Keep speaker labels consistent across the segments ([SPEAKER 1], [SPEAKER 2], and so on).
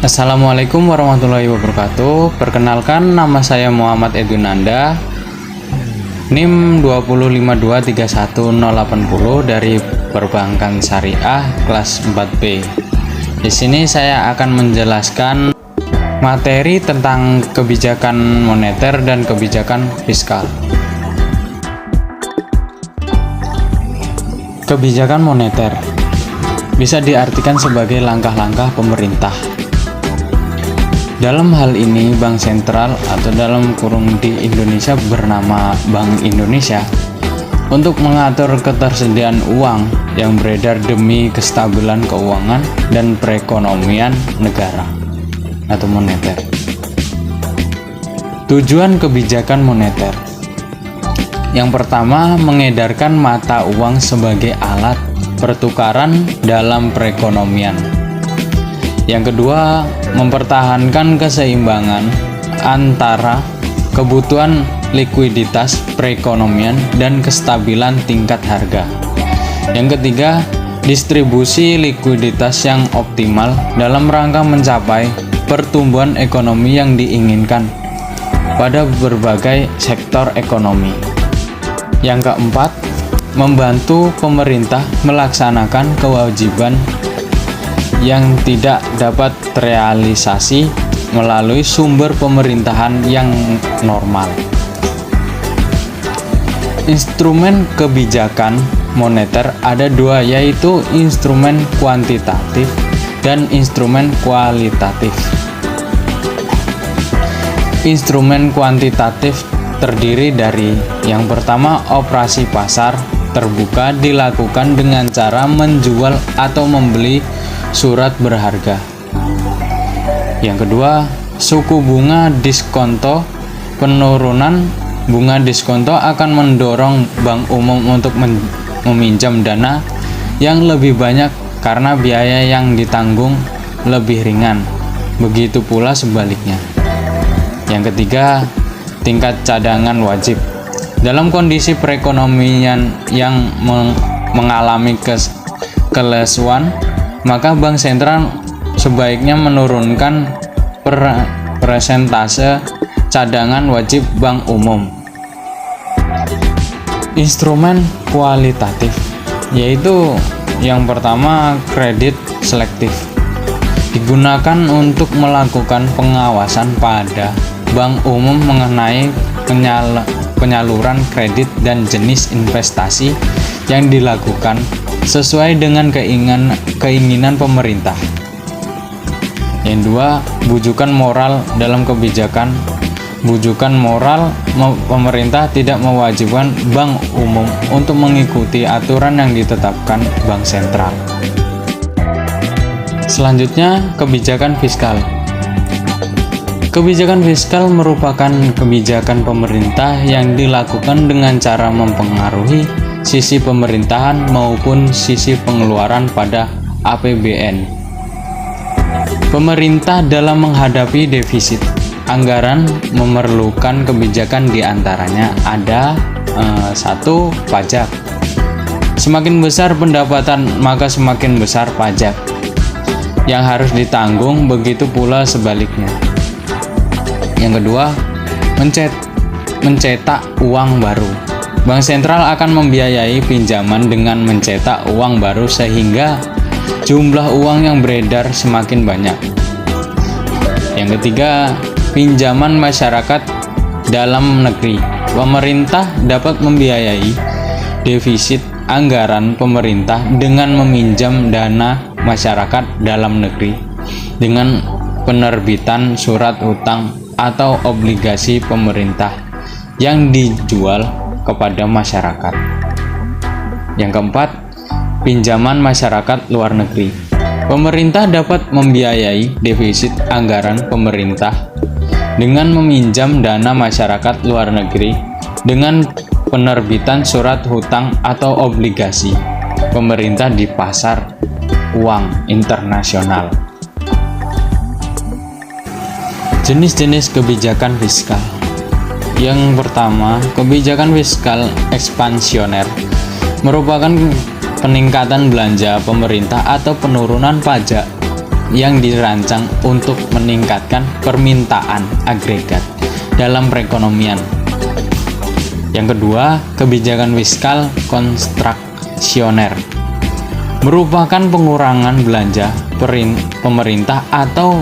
[SPEAKER 1] Assalamualaikum warahmatullahi wabarakatuh. Perkenalkan, nama saya Muhammad Edunanda, NIM 205231080 dari Perbankan Syariah kelas 4B. Di sini saya akan menjelaskan materi tentang kebijakan moneter dan kebijakan fiskal. Kebijakan moneter bisa diartikan sebagai langkah-langkah pemerintah. Dalam hal ini, Bank Sentral atau dalam kurung di Indonesia bernama Bank Indonesia untuk mengatur ketersediaan uang yang beredar demi kestabilan keuangan dan perekonomian negara atau moneter. Tujuan kebijakan moneter. Yang pertama, mengedarkan mata uang sebagai alat pertukaran dalam perekonomian. Yang kedua, mempertahankan keseimbangan antara kebutuhan likuiditas perekonomian dan kestabilan tingkat harga. Yang ketiga, distribusi likuiditas yang optimal dalam rangka mencapai pertumbuhan ekonomi yang diinginkan pada berbagai sektor ekonomi. Yang keempat, membantu pemerintah melaksanakan kewajiban yang tidak dapat terrealisasi melalui sumber pemerintahan yang normal. Instrumen kebijakan moneter ada dua, yaitu instrumen kuantitatif dan instrumen kualitatif. Instrumen kuantitatif terdiri dari yang pertama, operasi pasar terbuka dilakukan dengan cara menjual atau membeli surat berharga. Yang kedua, suku bunga diskonto. Penurunan bunga diskonto akan mendorong bank umum untuk meminjam dana yang lebih banyak karena biaya yang ditanggung lebih ringan. Begitu pula sebaliknya. Yang ketiga, tingkat cadangan wajib. Dalam kondisi perekonomian yang mengalami kelesuan, maka Bank Sentral sebaiknya menurunkan persentase cadangan wajib bank umum. Instrumen kualitatif, yaitu yang pertama, kredit selektif, digunakan untuk melakukan pengawasan pada bank umum mengenai penyaluran kredit dan jenis investasi yang dilakukan sesuai dengan keinginan pemerintah. Yang dua, bujukan moral dalam kebijakan. Bujukan moral, pemerintah tidak mewajibkan bank umum untuk mengikuti aturan yang ditetapkan Bank Sentral. Selanjutnya, kebijakan fiskal. Kebijakan fiskal merupakan kebijakan pemerintah yang dilakukan dengan cara mempengaruhi sisi pemerintahan maupun sisi pengeluaran pada APBN. Pemerintah dalam menghadapi defisit anggaran memerlukan kebijakan, diantaranya ada 1. Pajak. Semakin besar pendapatan, maka semakin besar pajak yang harus ditanggung, begitu pula sebaliknya. Yang kedua, mencetak uang baru. Bank Sentral akan membiayai pinjaman dengan mencetak uang baru sehingga jumlah uang yang beredar semakin banyak. Yang ketiga, pinjaman masyarakat dalam negeri. Pemerintah dapat membiayai defisit anggaran pemerintah dengan meminjam dana masyarakat dalam negeri dengan penerbitan surat utang atau obligasi pemerintah yang dijual kepada masyarakat. Yang keempat, pinjaman masyarakat luar negeri. Pemerintah dapat membiayai defisit anggaran pemerintah dengan meminjam dana masyarakat luar negeri dengan penerbitan surat hutang atau obligasi pemerintah di pasar uang internasional. Jenis-jenis kebijakan fiskal. Yang pertama, kebijakan fiskal ekspansioner merupakan peningkatan belanja pemerintah atau penurunan pajak yang dirancang untuk meningkatkan permintaan agregat dalam perekonomian. Yang kedua, kebijakan fiskal konstruksioner merupakan pengurangan belanja pemerintah atau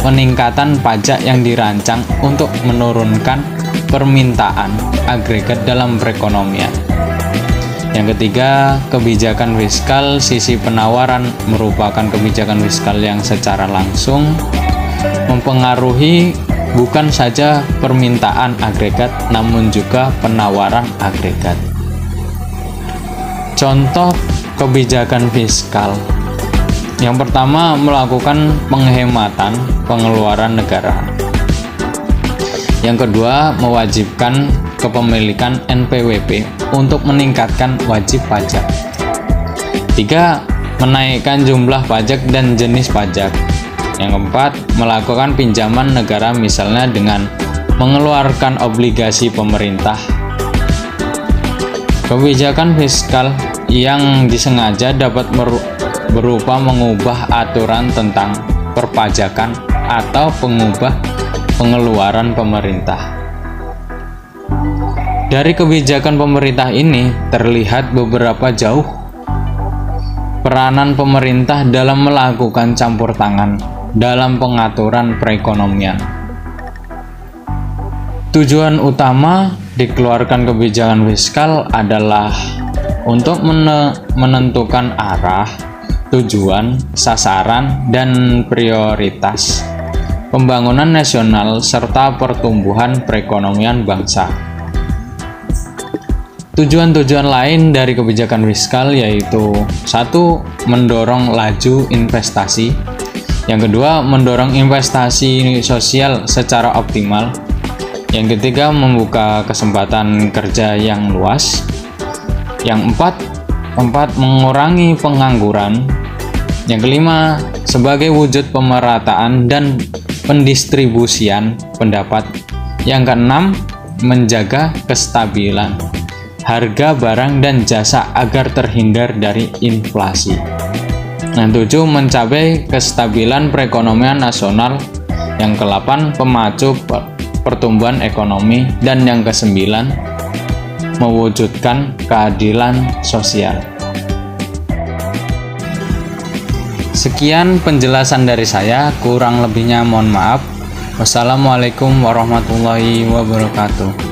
[SPEAKER 1] peningkatan pajak yang dirancang untuk menurunkan permintaan agregat dalam perekonomian. Yang ketiga, kebijakan fiskal sisi penawaran merupakan kebijakan fiskal yang secara langsung mempengaruhi bukan saja permintaan agregat namun juga penawaran agregat. Contoh kebijakan fiskal. Yang pertama, melakukan penghematan pengeluaran negara. Yang kedua, mewajibkan kepemilikan NPWP untuk meningkatkan wajib pajak. Tiga, menaikkan jumlah pajak dan jenis pajak. Yang keempat, melakukan pinjaman negara misalnya dengan mengeluarkan obligasi pemerintah. Kebijakan fiskal yang disengaja dapat berupa mengubah aturan tentang perpajakan atau mengubah pengeluaran pemerintah. Dari kebijakan pemerintah ini terlihat beberapa jauh peranan pemerintah dalam melakukan campur tangan dalam pengaturan perekonomian. Tujuan utama dikeluarkan kebijakan fiskal adalah untuk menentukan arah, tujuan, sasaran, dan prioritas pembangunan nasional serta pertumbuhan perekonomian bangsa. Tujuan-tujuan lain dari kebijakan fiskal yaitu: 1. Mendorong laju investasi. Yang kedua, mendorong investasi sosial secara optimal. Yang ketiga, membuka kesempatan kerja yang luas. Yang keempat, mengurangi pengangguran. Yang kelima, sebagai wujud pemerataan dan pendistribusian pendapat. Yang keenam, menjaga kestabilan harga barang dan jasa agar terhindar dari inflasi. Yang 7, mencapai kestabilan perekonomian nasional. Yang ke-8, pemacu pertumbuhan ekonomi. Dan yang ke-9, mewujudkan keadilan sosial. Sekian penjelasan dari saya, kurang lebihnya mohon maaf. Wassalamualaikum warahmatullahi wabarakatuh.